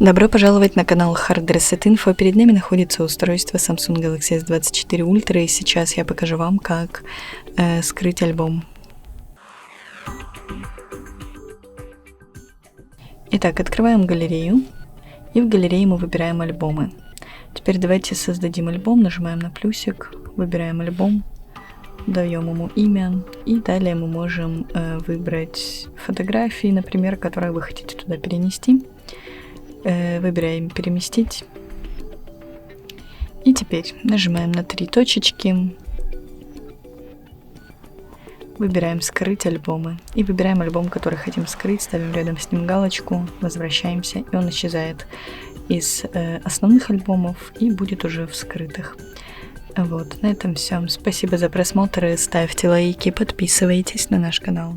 Добро пожаловать на канал Hard Reset Info. Перед нами находится устройство Samsung Galaxy S24 Ultra, и сейчас я покажу вам, как скрыть альбом. Итак, открываем галерею, и в галерее мы выбираем альбомы. Теперь давайте создадим альбом, нажимаем на плюсик, выбираем альбом, даем ему имя, и далее мы можем выбрать фотографии, например, которые вы хотите туда перенести. Выбираем «Переместить». И теперь нажимаем на 3 точечки. Выбираем «Скрыть альбомы». И выбираем альбом, который хотим скрыть. Ставим рядом с ним галочку. Возвращаемся. И он исчезает из основных альбомов и будет уже в скрытых. Вот, на этом все. Спасибо за просмотр. Ставьте лайки, подписывайтесь на наш канал.